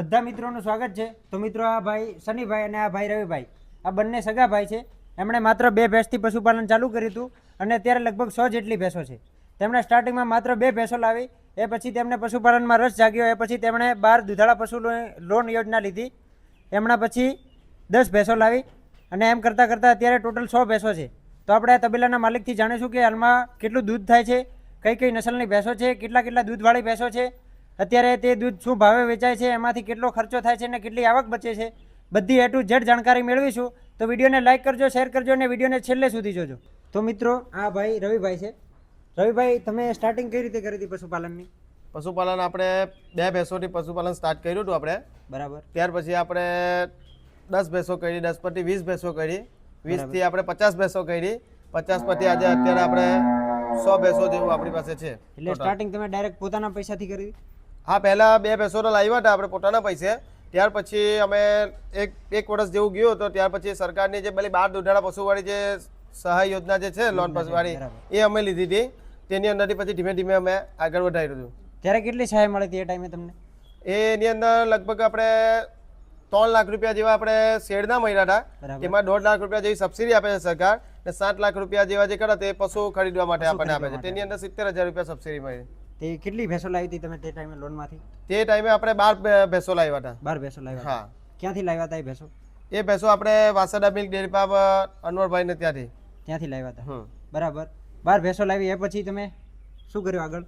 બધા મિત્રોનું સ્વાગત છે। તો મિત્રો આ ભાઈ શનિભાઈ અને આ ભાઈ રવિભાઈ આ બંને સગા ભાઈ છે। એમણે માત્ર 2 ભેંસથી પશુપાલન ચાલુ કર્યું હતું અને અત્યારે લગભગ 100 જેટલી ભેંસો છે। તેમણે સ્ટાર્ટિંગમાં માત્ર 2 ભેંસો લાવી, એ પછી તેમને પશુપાલનમાં રસ જાગ્યો, એ પછી તેમણે 12 દુધાળા પશુ લોન યોજના લીધી। એમના પછી 10 ભેંસો લાવી અને એમ કરતાં કરતાં અત્યારે ટોટલ 100 ભેંસો છે। તો આપણે આ તબેલાના માલિકથી જાણીશું કે હાલમાં કેટલું દૂધ થાય છે, કઈ કઈ નસલની ભેંસો છે, કેટલા દૂધવાળી ભેંસો છે, અત્યારે તે દૂધ શું ભાવે વેચાય છે, એમાંથી કેટલો ખર્ચો થાય છે અને કેટલી આવક બચે છે, બધી A to Z જાણકારી મેળવીશું। તો વિડીયોને લાઇક કરજો, શેર કરજો અને વિડીયોને છેલ્લે સુધી જોજો। તો મિત્રો આ ભાઈ રવિભાઈ છે। રવિભાઈ, તમે સ્ટાર્ટિંગ કઈ રીતે કરી હતી પશુપાલનની? પશુપાલન આપણે 2 ભેંસોથી પશુપાલન સ્ટાર્ટ કર્યું હતું આપણે, બરાબર। ત્યાર પછી આપણે 10 ભેંસો કરી, 10 પરથી 20 ભેંસો કરી, 20 થી આપણે 50 ભેંસો કરી, 50 પરથી આજે અત્યારે આપણે 100 ભેંસો જેવું આપણી પાસે છે। એટલે સ્ટાર્ટિંગ તમે ડાયરેક્ટ પોતાના પૈસાથી કરી? હા, પહેલા 2 ભેંસો તો લાવ્યા હતા આપણે પોતાના પૈસે, ત્યાર પછી અમે એક વર્ષ જેવું ગયું તો ત્યાર પછી સરકારની જે પેલી 12 દુધાળા પશુવાળી જે સહાય યોજના જે છે લોન પશુવાળી, એ અમે લીધી હતી। તેની અંદરથી પછી ધીમે ધીમે અમે આગળ વધાર્યું હતું। ત્યારે કેટલી સહાય મળી હતી એ ટાઈમે તમને? એની અંદર લગભગ આપણે 3 લાખ રૂપિયા જેવા આપણે શેડના મળ્યા હતા, તેમાં 1.5 લાખ રૂપિયા જેવી સબસિડી આપે છે સરકાર, અને 7 લાખ રૂપિયા જેવા જે કરે તે પશુ ખરીદવા માટે આપણને આપે છે। તેની અંદર 70,000 રૂપિયા સબસિડી મળી। તે કેટલી ભેંસો લાવી હતી તમે તે ટાઈમે લોનમાંથી? તે ટાઈમે આપણે 12 ભેંસો લાવ્યા હતા। 12 ભેંસો લાવ્યા? હા। ક્યાંથી લાવ્યા હતા એ ભેંસો? એ ભેંસો આપણે વાસડા મિલ્ક ડેરી ફાર્મ અનવરભાઈને ત્યાંથી લાવ્યા હતા, બરાબર। 12 ભેંસો લાવી, એ પછી તમે શું કર્યું આગળ?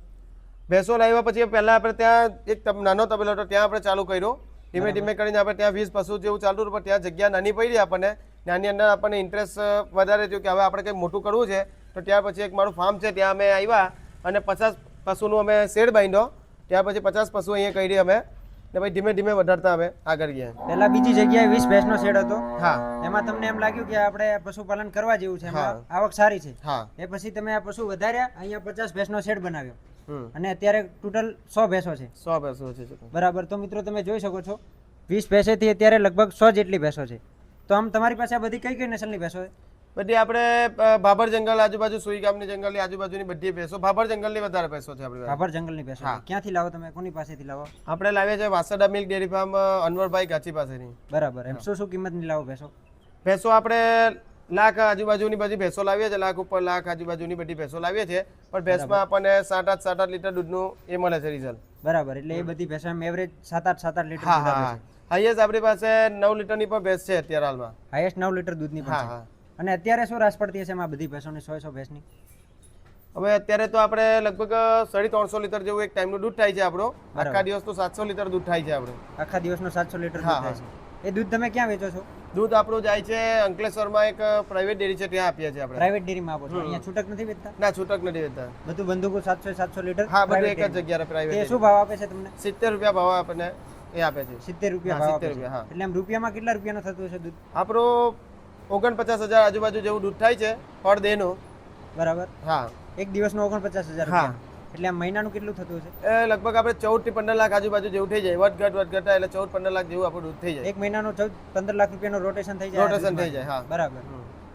ભેંસો લાવ્યા પછી પહેલા આપણે ત્યાં એક નાનો તબેલો હતો, ત્યાં આપણે ચાલુ કર્યો। ધીમે ધીમે કરીને આપણે ત્યાં 20 પશુ જેવું ચાલતું હતું, પણ ત્યાં જગ્યા નાની પડી આપણને, નાની અંદર આપણને ઇન્ટરેસ્ટ વધારે થયું કે હવે આપણે કંઈક મોટું કરવું છે। તો ત્યાર પછી એક મારું ફાર્મ છે, ત્યાં અમે આવ્યા અને 50 પશુનું અમે શેડ બાંધ્યો। ત્યાર પછી 50 પશુ અહીંયા કરી અમે, ને પછી ધીમે ધીમે વધારતા અમે આગળ ગયા। પહેલા બીજી જગ્યાએ 20 ભેંસનો શેડ હતો? હા। એમાં તમને એમ લાગ્યું કે આપણે પશુપાલન કરવા જેવું છે, એમાં આવક સારી છે? હા। એ પછી તમે આ પશુ વધાર્યા, અહીંયા 50 ભેંસનો શેડ બનાવ્યો અને અત્યારે ટોટલ 100 ભેંસો છે? 100 ભેંસો છે, બરાબર। તો મિત્રો તમે જોઈ શકો છો 20 ભેંસેથી અત્યારે લગભગ 100 જેટલી ભેંસો છે। તો આમ તમારી પાસે આ બધી કઈ નસલની ભેંસો છે? બધી આપણે ભાભર જંગલ આજુબાજુ, સુઈ ગામની જંગલની આજુબાજુની બધી ભેંસો, ભાભર જંગલની વધારે ભેંસો છે આપણી પાસે। ભાભર જંગલની ભેંસો? ક્યાંથી લાવો તમે, કોની પાસેથી લાવો? આપણે લાવીએ છીએ વાસડા મિલ્ક ડેરી ફાર્મ અનવરભાઈ ગાચી પાસેની। બરાબર। એમ શું કિંમતની લાવો ભેંસો? ભેંસો આપણે લાખ આજુબાજુની બધી ભેંસો લાવીએ છીએ, લાખ ઉપર લાખ આજુબાજુની બધી ભેંસો લાવીએ છીએ, પણ ભેંસમાં આપણને 7-8 લીટર દૂધનું એ મળે છે રિઝલ્ટ। બરાબર। એટલે એ બધી ભેંસો એવરેજ 7-8 લીટર? હા। હાઈએસ્ટ આપણી પાસે 9 લીટરની પણ ભેંસ છે અત્યારે હાલમાં। હાઈએસ્ટ 9 લીટર દૂધની પણ છે? અને અત્યારે શું રાસ પડતી હશે એમાં બધી ભેંસોની, 100 ભેંસની? હવે અત્યારે તો આપણે લગભગ 350 લીટર જેવું એક ટાઈમનું દૂધ થાય છે આપણું। આખા દિવસનું 700 લીટર દૂધ થાય છે આપણું। આખા દિવસનું 700 લીટર દૂધ થાય છે? એ દૂધ તમે ક્યાં વેચો છો? દૂધ આપણું જાય છે અંકલેશ્વરમાં, એક પ્રાઇવેટ ડેરી છે, ત્યાં આપીએ છીએ આપણે। પ્રાઇવેટ ડેરીમાં આપો છો? અહીંયા છૂટક નથી વેચતા? ના, છૂટક નથી વેચતા, બધું બંદૂકો 700 લીટર? હા, બધું એક જ જગ્યાએ પ્રાઇવેટ। એ શું ભાવ આપે છે તમને? 70 રૂપિયા ભાવ આપણને એ આપે છે। 70 રૂપિયા ભાવ આપે છે? હા। એટલે આમ રૂપિયામાં કેટલા રૂપિયાનું થતું હશે દૂધ? આપણું 49,000 આજુબાજુ જેવું દૂધ થાય છે પર ડેનું। બરાબર। હા। એક દિવસનું 49,000 રૂપિયા? એટલે આમ મહિનાનું કેટલું થતું હશે? એ લગભગ આપણે 14 થી 15 લાખ આજુબાજુ જેવું થઈ જાય, વધઘટ એટલે 14-15 લાખ જેવું આપણું દૂધ થઈ જાય। એક મહિનાનું 14-15 લાખ રૂપિયાનું રોટેશન થઈ જાય? રોટેશન થઈ જાય, હા। બરાબર।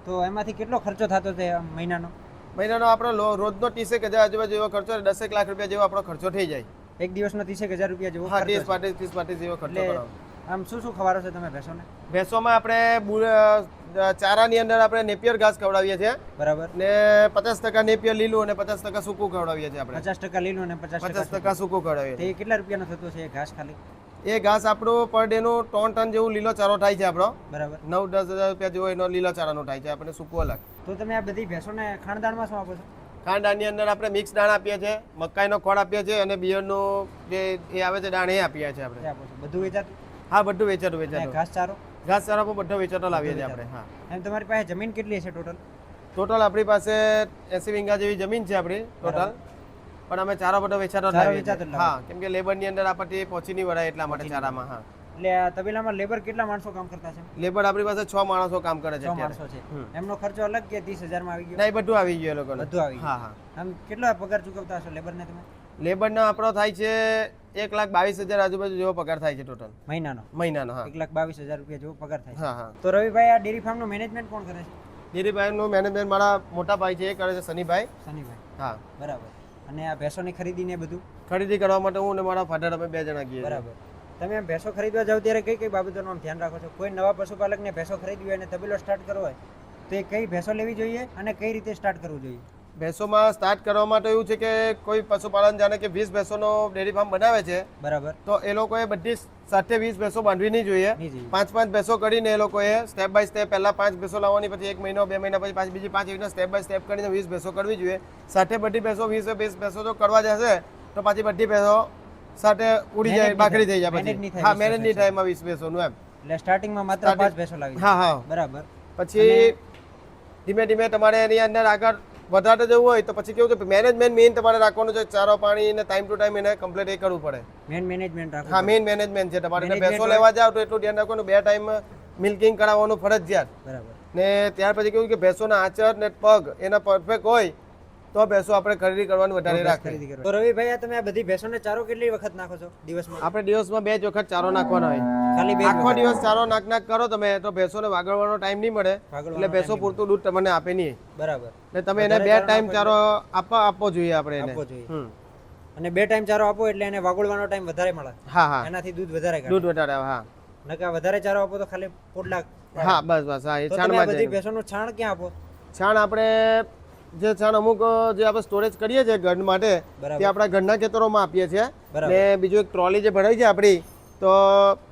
તો એમાંથી કેટલો ખર્ચો થતો છે મહિનાનો? મહિનાનો આપણો રોજનો 30,000 આજુબાજુ જેવો ખર્ચો, 10 લાખ રૂપિયા જેવો આપણો ખર્ચો થઈ જાય। એક દિવસનો 30,000 રૂપિયા જેવો? હા, 30-35 જેવો ખર્ચો કરો। આમ શું ખવારો છો તમે ભેંસોને? ભેંસોમાં આપણે ચારાની અંદર આપણે નેપિયર ઘાસ ખવડાવીએ છીએ, બરાબર, ને 50% નેપિયર લીલું અને 50% સૂકું ખવડાવીએ છીએ આપણે। 50% લીલું અને 50% સૂકું ખવડાવીએ છીએ। તે કેટલા રૂપિયાનું થતું છે એ ઘાસ ખાલી? એ ઘાસ આપણું પર ડે નું 3 ટન જેવું લીલો ચારો થાય છે આપણો, બરાબર। 9-10 હજાર રૂપિયા જેવો એનો લીલો ચારાનો થાય છે આપણે, સૂકું અલગ। તો તમે આ બધી ભેંસોને ખાણદાણમાં શું આપો છો? ખાંડની અંદર આપણે મિક્સ દાણ આપીએ છીએ, મકાઈનો ખોળ આપીએ છીએ અને બિયરનું જે એ આવે છે દાણ એ આપીએ છીએ આપણે। બધું વેચાતું? હા, બધું વેચાતું। ઘાસ ચારો પણ બધો વેચાતો લાવીએ છીએ આપણે। હા। એમ તમારી પાસે જમીન કેટલી છે ટોટલ? ટોટલ આપણી પાસે 80 વીઘા જેવી જમીન છે આપણી ટોટલ, પણ અમે ચારો બધો વેચાતો લાવીએ છીએ। હા, કેમ કે લેબરની અંદર આપણને પહોંચી નહીં વળાય એટલા માટે ચારામાં। હા। એટલે આ તબેલામાં લેબર કેટલા માણસો કામ કરતા છે? લેબર આપણી પાસે 6 માણસો કામ કરે છે। 6 માણસો છે? એમનો ખર્ચો અલગ કે 30,000 માં આવી ગયો? નહીં, બધું આવી ગયું એ લોકોને, બધું આવી ગયું। હા। આમ કેટલો પગાર ચૂકવતા હશો લેબરને તમે? લેબરનો આપણો થાય છે 1,22,000 આજુબાજુ જેવો પગાર થાય છે ટોટલ મહિનાનો? હા। 1,22,000 રૂપિયા જેવો પગાર થાય છે? હા। તો રવિભાઈ, આ ડેરી ફાર્મનું મેનેજમેન્ટ કોણ કરે છે? ડેરી ફાર્મનું મેનેજમેન્ટ મારા મોટા ભાઈ છે, એ કરે છે, શનિભાઈ। હા, બરાબર। અને આ ભેંસોની ખરીદી ને બધું? ખરીદી કરવા માટે હું અને મારા ફાધર અમે 2 જણા ગઈએ। બરાબર। તમે ભેંસો ખરીદવા જાવ ત્યારે કઈ કઈ બાબતોનું આમ ધ્યાન રાખો છો? કોઈ નવા પશુપાલકને ભેંસો ખરીદવી હોય અને તબેલો સ્ટાર્ટ કરવો હોય તો એ કઈ ભેંસો લેવી જોઈએ અને કઈ રીતે સ્ટાર્ટ કરવું જોઈએ? ભેંસોમાં સ્ટાર્ટ કરવા માટે એવું છે કે કોઈ પશુપાલન જાણે કે 20 ભેંસોનો ડેરી ફાર્મ બનાવે છે બરાબર. તો એ લોકોએ બધી સાથે 20 ભેંસો બાંધવી નહીં જોઈએ. નહીં જોઈએ. 5 ભેંસો કરીને એ લોકોએ સ્ટેપ બાય સ્ટેપ પહેલા 5 ભેંસો લાવવાની, પછી 1 મહિનો 2 મહિના પછી પાછી બીજી 5 એવી સ્ટેપ બાય સ્ટેપ કરીને 20 ભેંસો કરવી જોઈએ. સાથે બધી ભેંસો 20 ભેંસો જો કરવા જશે તો પછી બધી ભેંસો સાથે ઉડી જાય, બાકડી થઈ જાય પછી. હા, મેનેજ નહીં થાય એમાં 20 ભેંસોનું એમ. એટલે સ્ટાર્ટિંગમાં માત્ર 5 ભેંસો લાવી. હા હા. બરાબર. પછી ધીમે ધીમે તમારે એની અંદર આગળ વધારે જવું હોય તો પછી કેવું કે મેનેજમેન્ટ મેઇન તમારે રાખવાનું છે. ચારો પાણી ને ટાઈમ ટુ ટાઈમ એને કમ્પ્લીટ એ કરવું પડે. મેન મેનેજમેન્ટ રાખો. હા, મેઇન મેનેજમેન્ટ છે તમારે. એટલે ભેંસો લેવા જાવ તો એટલું ધ્યાન રાખવાનું, 2 ટાઈમ મિલ્કિંગ કરાવવાનું ફરજિયાત. બરાબર. ને ત્યાર પછી કેવું કે ભેંસોના આચર ને પગ એના પરફેક્ટ હોય તો ભેંસો આપણે ખરીદી કરવાનું વધારે રાખીએ. ખરીદી કરો. તો રવિભાઈ આ તમે આ બધી ભેંસોને ચારો કેટલી વખત નાખો છો દિવસમાં? આપણે દિવસમાં 2 જ વખત ચારો નાખવાનો હોય. ખાલી 2 આખો દિવસ ચારો નાખ કરો તમે તો ભેંસોને વાગળવાનો ટાઈમ નહીં મળે, એટલે ભેંસો પૂરતું દૂધ તમને આપે નહીં. બરાબર. એટલે તમે એને 2 ટાઈમ ચારો આપવો જોઈએ આપણે એને. આપવો જોઈએ. અને 2 ટાઈમ ચારો આપો એટલે એને વાગોળવાનો ટાઈમ વધારે મળે. હા હા, એનાથી દૂધ વધારે કાઢે. દૂધ વધારે આવે. હા, નકા વધારે ચારો આપો તો ખાલી પોટલા. હા, બસ હા. એ તો તમે આ છાણમાં બધી જાય. ભેંસોનું છાણ ક્યાં આપો? છાણ આપણે જે છાણ અમુક જે આપણે સ્ટોરેજ કરીએ છીએ ઘર માટે, બરાબર. તે આપણા ઘરના ખેતરોમાં આપીએ છીએ. બરાબર. ને બીજું એક ટ્રોલી જે ભરાઈ છે આપણી, તો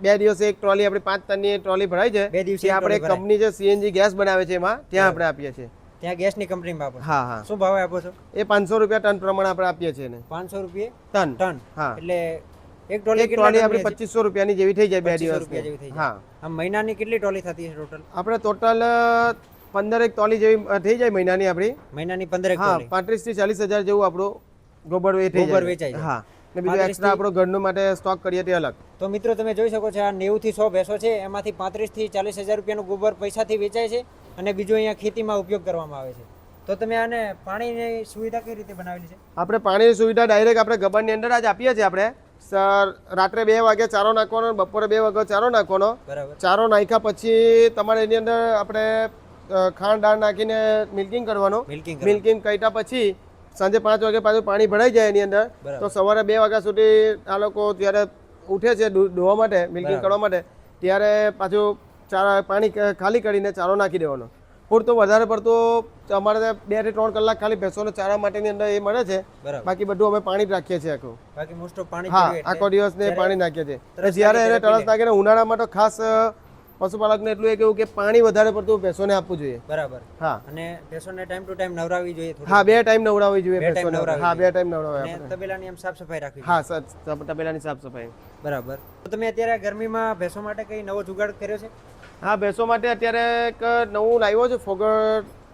2 દિવસે એક ટ્રોલી આપણી 5 ટનની ટ્રોલી ભરાઈ છે. 2 દિવસે તે આપણે કંપની જે સીએનજી ગેસ બનાવે છે એમાં ત્યાં આપણે આપીએ છીએ. ત્યાં ગેસની કંપનીમાં આપો? હા હા. શું ભાવે આપો છો? એ 500 રૂપિયા ટન પ્રમાણે આપણે આપીએ છીએ ને. 500 રૂપિયા ટન. ટન? હા. એટલે એક ટ્રોલી એક કેટલા ટ્રોલી ટનની આપણી હશે? 2500 રૂપિયાની જેવી થઈ જાય 2 2500 દિવસ. રૂપિયા જેવી થઈ જાય. હા. આમ મહિનાની કેટલી ટ્રોલી થતી હશે ટોટલ? આપણે ટોટલ 15 ટ્રોલી જેવી થઈ જાય મહિનાની આપણી. મહિનાની 15 હા, ટ્રોલી. 35 થી 40 હજાર જેવું આપણું ગોબર એ થઈ ગોબર જાય. વેચાઈ જાય. હા. ને બીજું એક્સ્ટ્રા આપણો ઘરનું માટે સ્ટોક કરીએ તે અલગ. તો મિત્રો તમે જોઈ શકો છો આ 90 થી 100 ભેંસો છે, એમાંથી 35 થી 40 હજાર રૂપિયાનું ગોબર પૈસાથી વેચાય છે અને બીજું અહીંયા ખેતીમાં ઉપયોગ કરવામાં આવે છે. તો તમે આને પાણીની સુવિધા કઈ રીતે બનાવેલી છે? આપણે પાણીની સુવિધા ડાયરેક્ટ આપણે ગબરની અંદર જ આપીએ છીએ. આપણે રાત્રે 2 વાગે ચારો નાખવાનો, બપોરે 2 વાગે ચારો નાખવાનો. બરાબર. ચારો નાખ્યા પછી તમારે એની અંદર આપણે ખાંડ દાળ નાખીને મિલ્કિંગ કરવાનું. મિલ્કિંગ કર્યા પછી સાંજે 5 વાગે પાછું પાણી ભરાઈ જાય એની અંદર. બરાબર. તો સવારે 2 વાગ્યા સુધી આ લોકો જ્યારે ઉઠે છે દૂધ દોવા માટે, મિલ્કિંગ કરવા માટે, ત્યારે પાછું પાણી ખાલી કરીને ચારો નાખી દેવાનો. પૂરતું વધારે પડતું અમારે 2 થી 3 કલાક ખાલી ભેંસોને ચારા માટેની અંદર એ મળે છે. બરાબર. બાકી બધું અમે પાણી જ રાખીએ છીએ આખું. બાકી મોસ્ટ ઓફ પાણી હા, પીવે એટલે આખો દિવસ ને પાણી નાખીએ છીએ. તરસ જ્યારે લાગે એને ત્યારે તરસ લાગે ને ઉનાળામાં તો ખાસ પશુપાલકને એટલું એ કેવું કે પાણી વધારે પડતું ભેંસોને આપવું જોઈએ. બરાબર. હા અને ભેંસોને ટાઈમ ટુ ટાઈમ નવરાવવી જોઈએ થોડી. હા, 2 ટાઈમ નવડાવવી જોઈએ 2 ટાઈમ ભેંસોને. નવડાવવી હા, 2 ટાઈમ અને નવડાવવી આપણે. તબેલાની એમ સાફ સફાઈ રાખવી હા, તબેલાની સાફ સફાઈ. બરાબર. તો તમે અત્યારે ગરમીમાં ભેંસો માટે કઈ નવો જુગાડ કર્યો છે? હા, ભેંસો માટે અત્યારે એક નવું લાવ્યો છું, ફોગર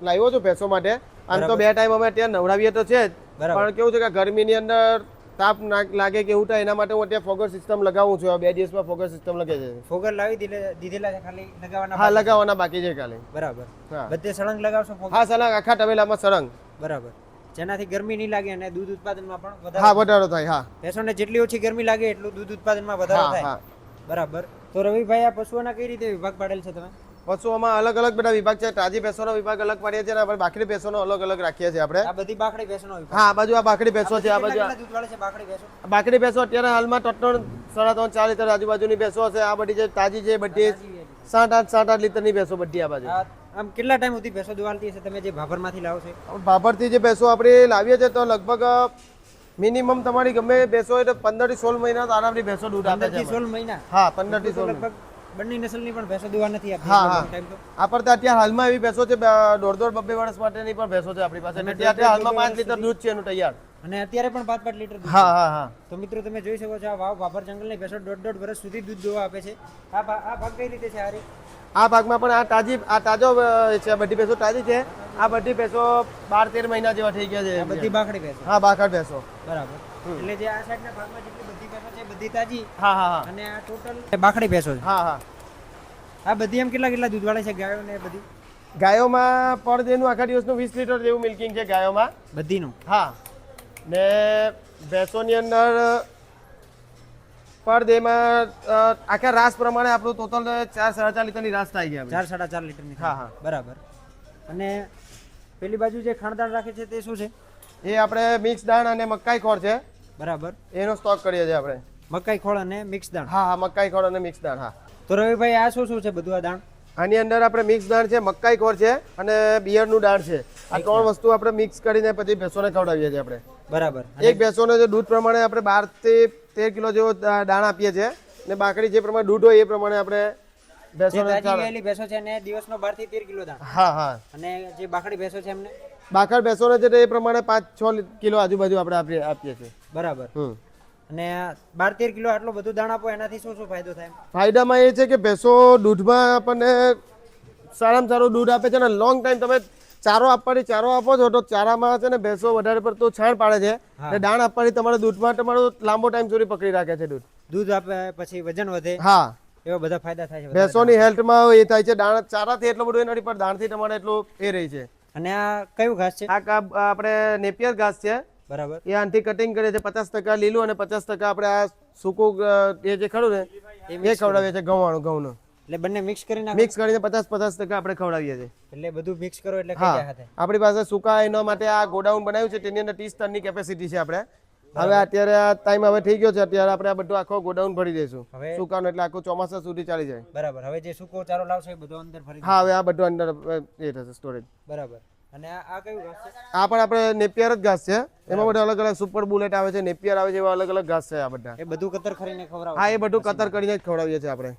લાવ્યો છું ભેંસો માટે. આમ તો 2 ટાઈમ અમે અત્યારે નવડાવીએ તો છે જ, બરાબર. પણ કેવું છે કે ગરમીની અંદર તાપ લાગે કે એવું થાય એના માટે હું અત્યારે ફોગર સિસ્ટમ લગાવું છું. 2 દિવસમાં ફોગર સિસ્ટમ લગે છે. ફોગર લાવી દીધેલા છે, ખાલી લગાવવાના? હા, લગાવવાના બાકી છે ખાલી. બરાબર. હા. બધે સળંગ લગાવશો ફોગર? હા, સળંગ આખા તબેલામાં સળંગ. બરાબર. જેનાથી ગરમી નહીં લાગે અને દૂધ ઉત્પાદનમાં પણ વધારો. હા, વધારો થાય. હા, ભેંસોને જેટલી ઓછી ગરમી લાગે એટલું દૂધ ઉત્પાદનમાં વધારો હા થાય. હા. બરાબર. તો રવિભાઈ આ પશુઓના કઈ રીતે વિભાગ પાડેલ છે તમે? પશુઓમાં અલગ અલગ બધા વિભાગ છે. તાજી ભેંસોનો વિભાગ અલગ પાડીએ છીએ અને આપણે બાકડી ભેંસોનો અલગ અલગ રાખીએ છીએ આપણે. આ બધી બાકડી ભેંસોનો વિભાગ. હા, આ બાજુ આ બાકડી ભેંસો છે. આ બાજુ કેટલા દૂધ વાળે છે બાકડી ભેંસો? બાકડી ભેંસો અત્યારે હાલમાં 3.5 3.5 4 લીટર આજુબાજુની ભેંસો છે. આ બધી જે તાજી છે બધી 7-8 લીટરની ભેંસો બધી આ બાજુ. આમ કેટલા ટાઈમ સુધી ભેંસો દુવાલતી હશે તમે જે ભાભરમાંથી લાવો છો? ભાભરથી જે ભેંસો આપણે લાવીએ છીએ તો લગભગ મિનિમમ તમારી ગમે ભેંસો હોય તો 15 થી 16 મહિના તો આરામથી ભેંસો દૂધ આપે 15 થી છે. 16 મહિના? હા, 15 થી 16 લગભગ બંને નસલની પણ ભેંસો દુવા નથી આપતી. હા હા. ટાઈમ તો આપણે તો અત્યારે હાલમાં એવી ભેંસો છે 1.5-2 વર્ષ માટેની પણ ભેંસો છે આપણી પાસે. અત્યારે હાલમાં 5 લીટર દૂધ છે એનું તૈયાર. અને અત્યારે પણ 5-5 લીટર દૂધ. હા હા હા. તો મિત્રો તમે જોઈ શકો છો આ વાવ ભાભર જંગલની ભેંસો 1.5 વર્ષ સુધી દૂધ દોવા આપે છે. આ ભાગ કઈ રીતે છે આ રી? આ ભાગમાં પણ આ તાજો છે. બધી ભેંસો તાજી છે. આ બધી ભેંસો 12-13 મહિના જેવા થઈ ગયા આ છે. બધી બાકડી ભેંસો. હા, બાકડ ભેંસો. બરાબર. એટલે જે આ સાઈડના ભાગમાં જેટલી બધી ભેંસો છે બધી તાજી હા હા હા. અને આ ટોટલ બાકડી ભેંસો છે. હા હા. આ બધી એમ કેટલા દૂધ વાળે છે ગાયો ને બધી? ગાયોમાં પર ડેનું આખા દિવસનું 20 લીટર જેવું મિલ્કિંગ છે ગાયોમાં. બધીનું? હા. ને ભેંસોની અંદર પર ડેમાં આખા રાસ પ્રમાણે આપણું ટોટલ 4-4.5 લીટરની રાસ થાય ગયા. 4-4.5 લીટરની? હા હા. બરાબર. અને પેલી બાજુ જે ખાણદાણ રાખે છે તે શું છે? એ આપણે મિક્સ દાણ અને મકાઈ ખોળ છે. બરાબર. એનો સ્ટોક કરીએ છીએ આપણે. મકાઈ ખોળ અને મિક્સ દાણ. હા હા મકાઈ ખોળ અને મિક્સ દાણ. હા તો રવિભાઈ આ શું શું છે બધું આ દાણ? આની અંદર આપણે મિક્સ દાણ છે, મકાઈ ખોળ છે અને બિયરનું દાણ છે. આ 3 વસ્તુ આપણે મિક્સ કરીને પછી ભેંસોને ખવડાવીએ છીએ આપણે. બરાબર. એક ભેંસોને જે દૂધ પ્રમાણે આપણે 12 થી 13 કિલો જેવો દાણ આપીએ છીએ ને બાકડી જે પ્રમાણે દૂધ હોય એ પ્રમાણે આપણે જે ભેંસોને તાજી વહેલી ભેંસો છે ને દિવસનો 12 થી 13 કિલો દાણ. હા હા અને જે બાકડી ભેંસો છે એમને બાકડ ભેંસોને છે તે એ પ્રમાણે 5-6 કિલો આજુબાજુ આપણે આપીએ છીએ. બરાબર. હમ અને 12-13 કિલો આટલું બધું દાણ આપો એનાથી શું શું ફાયદો થાય? ફાયદામાં એ છે કે ભેંસો દૂધમાં આપણને સારામાં સારું દૂધ આપે છે ને લોંગ ટાઈમ તમે ચારો આપો છો તો ચારામાં છે ને ભેંસો વધારે પડતું છાણ પાડે છે હા. ને દાણ આપવાથી તમારા દૂધમાં તમારું લાંબો ટાઈમ સુધી પકડી રાખે છે દૂધ. દૂધ આપે પછી વજન વધે, હા એવા બધા ફાયદા થાય છે. ભેંસોની હેલ્થમાં એ થાય છે. દાણ ચારાથી એટલું બધું એ નથી પણ દાણથી તમારે એટલું એ રહી છે. અને આ કયું ઘાસ છે? આપણે નેપિયર ઘાસ છે. બરાબર. એ આનથી કટિંગ કરે છે. 50% લીલું અને 50% આપણે આ સૂકું એ જે ખરું ને એ ખવડાવીએ છીએ ઘઉંનું. એટલે બંને મિક્સ કરી નાખો. મિક્સ કરીને 50% આપણે ખવડાવીએ છીએ. એટલે બધું મિક્સ કરો એટલે કઈ હા જાય હાથે? આપણી પાસે સૂકા એના માટે આ ગોડાઉન બનાવ્યું છે તેની અંદર 30 ટનની કેપેસિટી છે આપણે. હવે અત્યારે આ ટાઈમ હવે થઈ ગયો છે, અત્યારે આપણે આ બધું આખો ગોડાઉન ભરી દઈશું હવે સૂકાનું, એટલે આખું ચોમાસા સુધી ચાલી જાય. બરાબર. હવે જે સૂકો ચારો લાવશો એ બધો અંદર ફરી હા હવે આ બધું અંદર એ થશે સ્ટોરેજ. બરાબર. અને આ કયું ઘાસ છે? આ પણ આપણે નેપિયર જ ઘાસ છે. એમાં બધા અલગ અલગ સુપર બુલેટ આવે છે, નેપિયર આવે છે, એવા અલગ અલગ ઘાસ છે આ બધા. એ બધું કતર કરીને ખવડાવો? હા એ બધું કતર કરીને જ ખવડાવીએ છીએ આપણે.